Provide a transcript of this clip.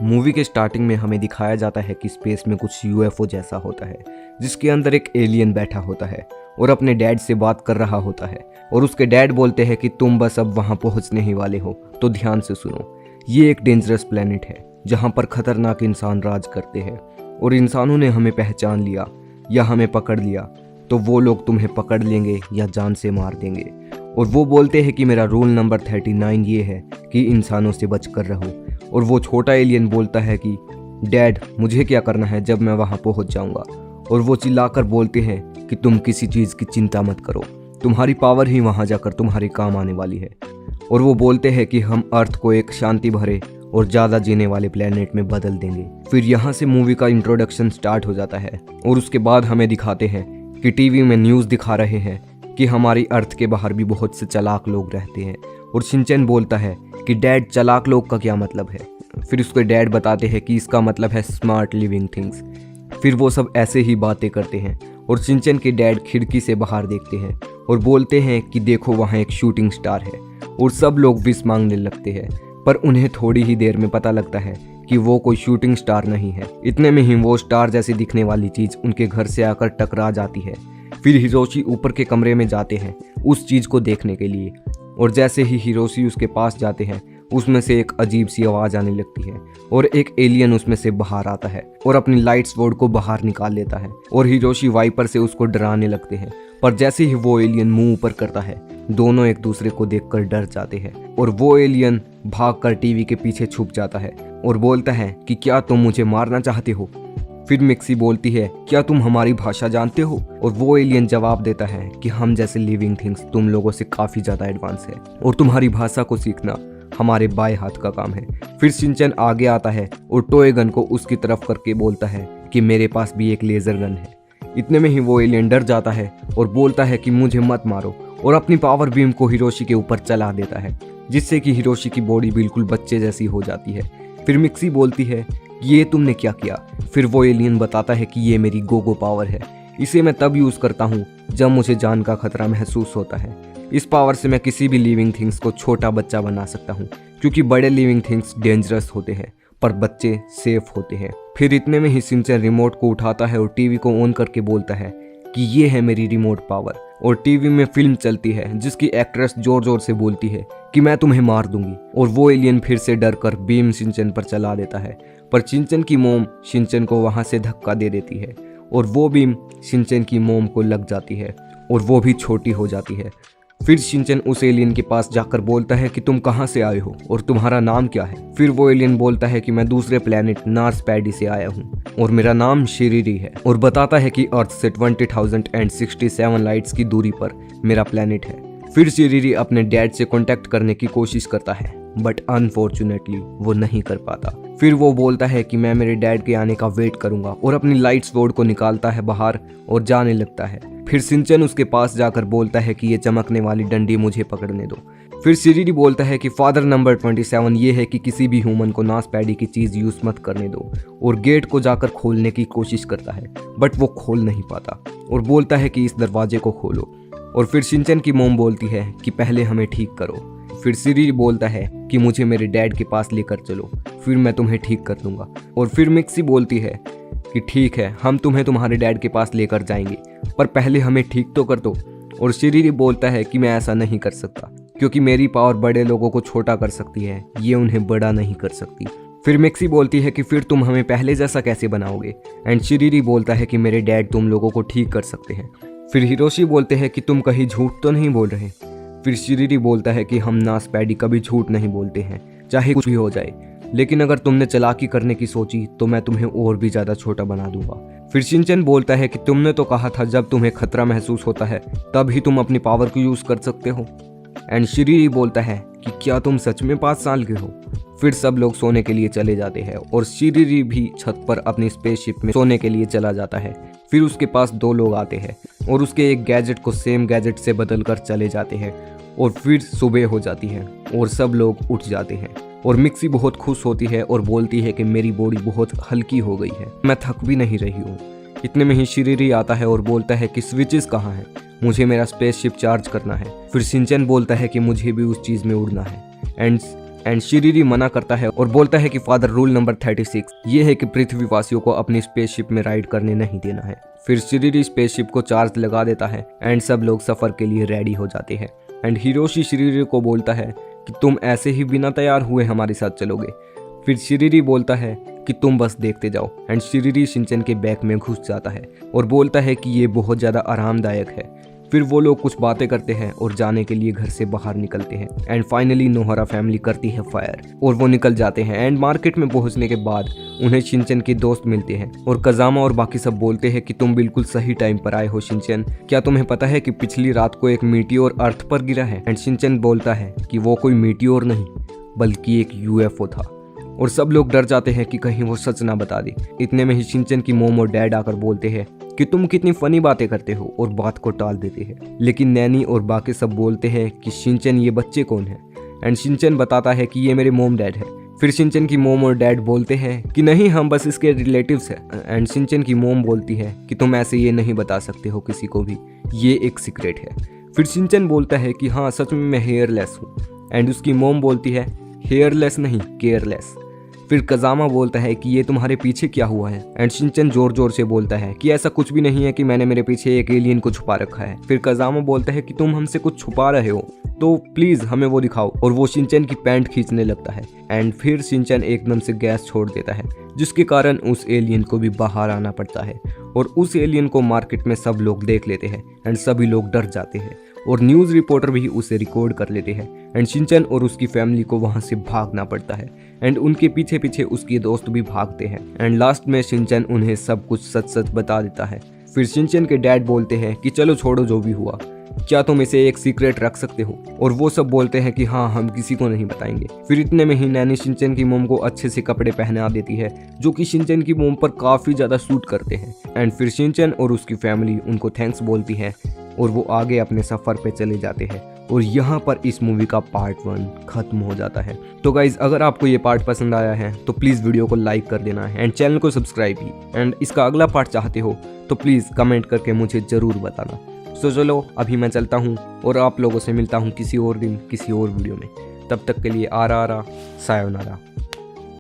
Movie के starting में हमें दिखाया जाता है कि स्पेस में कुछ यूएफओ जैसा होता है जिसके अंदर एक एलियन बैठा होता है और अपने डैड से बात कर रहा होता है। और उसके डैड बोलते हैं कि तुम बस अब वहां पहुंचने ही वाले हो, तो ध्यान से सुनो। ये एक डेंजरस प्लेनेट है जहां पर खतरनाक इंसान राज करते हैं और इंसानों ने हमें पहचान लिया या हमें पकड़ लिया तो वो लोग तुम्हें पकड़ लेंगे या जान से मार देंगे। और वो बोलते हैं कि मेरा रूल नंबर 39 ये है कि इंसानों से बच कर रहो। और वो छोटा एलियन बोलता है कि डैड मुझे क्या करना है जब मैं वहाँ पहुँच जाऊँगा। और वो चिल्लाकर बोलते हैं कि तुम किसी चीज़ की चिंता मत करो, तुम्हारी पावर ही वहाँ जाकर तुम्हारे काम आने वाली है। और वो बोलते हैं कि हम अर्थ को एक शांति भरे और ज़्यादा जीने वाले प्लेनेट में बदल देंगे। फिर यहाँ से मूवी का इंट्रोडक्शन स्टार्ट हो जाता है और उसके बाद हमें दिखाते हैं कि टीवी में न्यूज़ दिखा रहे हैं कि हमारी अर्थ के बाहर भी बहुत से चालाक लोग रहते हैं। और शिनचैन बोलता है कि डैड चालाक लोग का क्या मतलब है। फिर उसके डैड बताते हैं कि इसका मतलब है स्मार्ट लिविंग थिंग्स। फिर वो सब ऐसे ही बातें करते हैं और शिनचैन के डैड खिड़की से बाहर देखते हैं और बोलते हैं कि देखो वहाँ एक शूटिंग स्टार है। और सब लोग विश मांगने लगते हैं पर उन्हें थोड़ी ही देर में पता लगता है कि वो कोई शूटिंग स्टार नहीं है। इतने में ही वो स्टार जैसी दिखने वाली चीज़ उनके घर से आकर टकरा जाती है। फिर हिरोशी ऊपर के कमरे में जाते हैं उस चीज़ को देखने के लिए। और जैसे ही हिरोशी उसके पास जाते हैं उसमें से एक अजीब सी आवाज़ आने लगती है और एक एलियन उसमें से बाहर आता है और अपनी लाइट स्वॉर्ड को बाहर निकाल लेता है। और हिरोशी वाइपर से उसको डराने लगते हैं पर जैसे ही वो एलियन मुंह ऊपर करता है दोनों एक दूसरे को देखकर डर जाते हैं। और वो एलियन भागकर टीवी के पीछे छुप जाता है और बोलता है कि क्या तुम मुझे मारना चाहते हो। फिर मिक्सी बोलती है क्या तुम हमारी भाषा जानते हो। और वो एलियन जवाब देता है कि हम जैसे लिविंग थिंग्स तुम लोगों से काफ़ी ज़्यादा एडवांस है और तुम्हारी भाषा को सीखना हमारे बाएं हाथ का काम है। फिर शिनचैन आगे आता है और टॉय गन को उसकी तरफ करके बोलता है कि मेरे पास भी एक लेज़र गन है। इतने में ही वो एलियन डर जाता है और बोलता है कि मुझे मत मारो और अपनी पावर बीम को हिरोशी के ऊपर चला देता है जिससे कि हिरोशी की बॉडी बिल्कुल बच्चे जैसी हो जाती है। फिर मिक्सी बोलती है ये तुमने क्या किया। फिर वो एलियन बताता है कि ये मेरी गोगो पावर है, इसे मैं तब यूज़ करता हूँ जब मुझे जान का खतरा महसूस होता है। इस पावर से मैं किसी भी लिविंग थिंग्स को छोटा बच्चा बना सकता हूँ क्योंकि बड़े लिविंग थिंग्स डेंजरस होते हैं पर बच्चे सेफ होते हैं। फिर इतने में ही शिनचैन रिमोट को उठाता है और टीवी को ऑन करके बोलता है कि ये है मेरी रिमोट पावर। और टीवी में फिल्म चलती है जिसकी एक्ट्रेस जोर जोर से बोलती है कि मैं तुम्हें मार दूंगी। और वो एलियन फिर से डर कर बीम शिनचैन पर चला देता है पर शिनचैन की मोम शिनचैन को वहां से धक्का दे देती है और वो बीम शिनचैन की मोम को लग जाती है और वो भी छोटी हो जाती है। फिर शिनचैन उस एलियन के पास जाकर बोलता है कि तुम कहाँ से आए हो और तुम्हारा नाम क्या है। फिर वो एलियन बोलता है कि मैं दूसरे प्लेनेट नार्स पैडी से आया हूँ और मेरा नाम शिरीरी है। और बताता है कि अर्थ से 20,067 लाइट्स की दूरी पर मेरा प्लेनेट है। फिर शिरीरी अपने डैड से कांटेक्ट करने की कोशिश करता है बट अनफॉर्चुनेटली वो नहीं कर पाता। फिर वो बोलता है कि मैं मेरे डैड के आने का वेट करूंगा और अपनी लाइट स्वॉर्ड को निकालता है बाहर और जाने लगता है। फिर शिनचैन उसके पास जाकर बोलता है कि ये चमकने वाली डंडी मुझे पकड़ने दो। फिर शिरीरी बोलता है कि फादर नंबर 27 ये है कि किसी भी ह्यूमन को नास पैडी की चीज़ यूज़ मत करने दो। और गेट को जाकर खोलने की कोशिश करता है बट वो खोल नहीं पाता और बोलता है कि इस दरवाजे को खोलो। और फिर शिनचैन की मोम बोलती है कि पहले हमें ठीक करो। फिर शिरीरी बोलता है कि मुझे मेरे डैड के पास लेकर चलो, फिर मैं तुम्हें ठीक कर दूंगा। और फिर मिक्सी बोलती है कि ठीक है हम तुम्हें तुम्हारे डैड के पास लेकर जाएंगे पर पहले हमें ठीक तो कर दो। और शिरीरी बोलता है कि मैं ऐसा नहीं कर सकता क्योंकि मेरी पावर बड़े लोगों को छोटा कर सकती है, ये उन्हें बड़ा नहीं कर सकती। फिर मिक्सी बोलती है कि फिर तुम हमें पहले जैसा कैसे बनाओगे। एंड शिरीरी बोलता है कि मेरे डैड तुम लोगों को ठीक कर सकते हैं। फिर हिरोशी बोलते हैं कि तुम कहीं झूठ तो नहीं बोल रहे। फिर शिरीरी बोलता है कि हम नास पैडी कभी झूठ नहीं बोलते हैं चाहे कुछ भी हो जाए, लेकिन अगर तुमने चालाकी करने की सोची तो मैं तुम्हें और भी ज़्यादा छोटा बना दूंगा। फिर शिनचैन बोलता है कि तुमने तो कहा था जब तुम्हें खतरा महसूस होता है तब ही तुम अपनी पावर को यूज़ कर सकते हो। एंड शिरीरी बोलता है कि क्या तुम सच में 5 साल के हो। फिर सब लोग सोने के लिए चले जाते हैं और शिरीरी भी छत पर अपनी स्पेसशिप में सोने के लिए चला जाता है। फिर उसके पास 2 लोग आते हैं और उसके एक गैजेट को सेम गैजेट से बदल कर चले जाते हैं। और फिर सुबह हो जाती है और सब लोग उठ जाते हैं और मिक्सी बहुत खुश होती है और बोलती है कि मेरी बॉडी बहुत हल्की हो गई है, मैं थक भी नहीं रही हूँ। इतने में ही शिरीरी आता है और बोलता है कि स्विचेस कहाँ हैं, मुझे मेरा स्पेसशिप चार्ज करना है। फिर शिनचैन बोलता है कि मुझे भी उस चीज़ में उड़ना है। एंड शिरीरी मना करता है और बोलता है कि फादर रूल नंबर 36 ये है कि पृथ्वीवासियों को अपनी स्पेसशिप में राइड करने नहीं देना है। फिर शिरीरी स्पेसशिप को चार्ज लगा देता है एंड सब लोग सफर के लिए रेडी हो जाते हैं। एंड हिरोशी शिरीरी को बोलता है कि तुम ऐसे ही बिना तैयार हुए हमारे साथ चलोगे। फिर शिरीरी बोलता है कि तुम बस देखते जाओ एंड शिरीरी शिनचैन के बैग में घुस जाता है और बोलता है कि ये बहुत ज़्यादा आरामदायक है। फिर वो लोग कुछ बातें करते हैं और जाने के लिए घर से बाहर निकलते हैं एंड फाइनली नोहरा फैमिली करती है फायर और वो निकल जाते हैं। एंड मार्केट में पहुंचने के बाद उन्हें शिनचैन के दोस्त मिलते हैं और कजामा और बाकी सब बोलते हैं कि तुम बिल्कुल सही टाइम पर आए हो शिनचैन, क्या तुम्हें पता है कि पिछली रात को एक मीटियोर अर्थ पर गिरा है। एंड शिनचैन बोलता है कि वो कोई मीटियोर नहीं बल्कि एक यूएफओ था और सब लोग डर जाते हैं कि कहीं वो सच ना बता दे। इतने में ही शिनचैन की मोम और डैड आकर बोलते हैं कि तुम कितनी फनी बातें करते हो और बात को टाल देते हैं। लेकिन नैनी और बाकी सब बोलते हैं कि शिनचैन ये बच्चे कौन हैं। एंड शिनचैन बताता है कि ये मेरे मोम डैड है। फिर शिनचैन की मोम और डैड बोलते हैं कि नहीं हम बस इसके रिलेटिव्स हैं। एंड शिनचैन की मोम बोलती है कि तुम ऐसे ये नहीं बता सकते हो किसी को भी, ये एक सीक्रेट है। फिर शिनचैन बोलता है कि हाँ सच में मैं हेयरलेस हूँ। एंड उसकी मोम बोलती है हेयरलेस नहीं केयरलेस। फिर कजामा बोलता है कि ये तुम्हारे पीछे क्या हुआ है। एंड शिनचैन जोर जोर से बोलता है कि ऐसा कुछ भी नहीं है कि मैंने मेरे पीछे एक एलियन को छुपा रखा है। फिर कजामा बोलता है कि तुम हमसे कुछ छुपा रहे हो तो प्लीज हमें वो दिखाओ और वो शिनचैन की पैंट खींचने लगता है। एंड फिर शिनचैन एकदम से गैस छोड़ देता है जिसके कारण उस एलियन को भी बाहर आना पड़ता है और उस एलियन को मार्केट में सब लोग देख लेते हैं एंड सभी लोग डर जाते हैं और न्यूज़ रिपोर्टर भी उसे रिकॉर्ड कर लेते हैं। एंड शिनचैन और उसकी फैमिली को वहां से भागना पड़ता है एंड उनके पीछे पीछे उसके दोस्त भी भागते हैं। एंड लास्ट में शिनचैन उन्हें सब कुछ सच सच बता देता है। फिर शिनचैन के डैड बोलते हैं कि चलो छोड़ो जो भी हुआ, क्या तुम इसे एक सीक्रेट रख सकते हो। और वो सब बोलते हैं कि हाँ हम किसी को नहीं बताएंगे। फिर इतने में ही नैनी शिनचैन की मोम को अच्छे से कपड़े पहना देती है जो कि शिनचैन की मोम पर काफ़ी ज़्यादा सूट करते हैं। एंड फिर शिनचैन और उसकी फैमिली उनको थैंक्स बोलती है और वो आगे अपने सफ़र पे चले जाते हैं। और यहाँ पर इस मूवी का पार्ट 1 खत्म हो जाता है। तो गाइज अगर आपको ये पार्ट पसंद आया है तो प्लीज़ वीडियो को लाइक कर देना है एंड चैनल को सब्सक्राइब भी। एंड इसका अगला पार्ट चाहते हो तो प्लीज़ कमेंट करके मुझे ज़रूर बताना। सो चलो अभी मैं चलता हूँ और आप लोगों से मिलता हूँ किसी और दिन किसी और वीडियो में। तब तक के लिए आरा सायोनारा।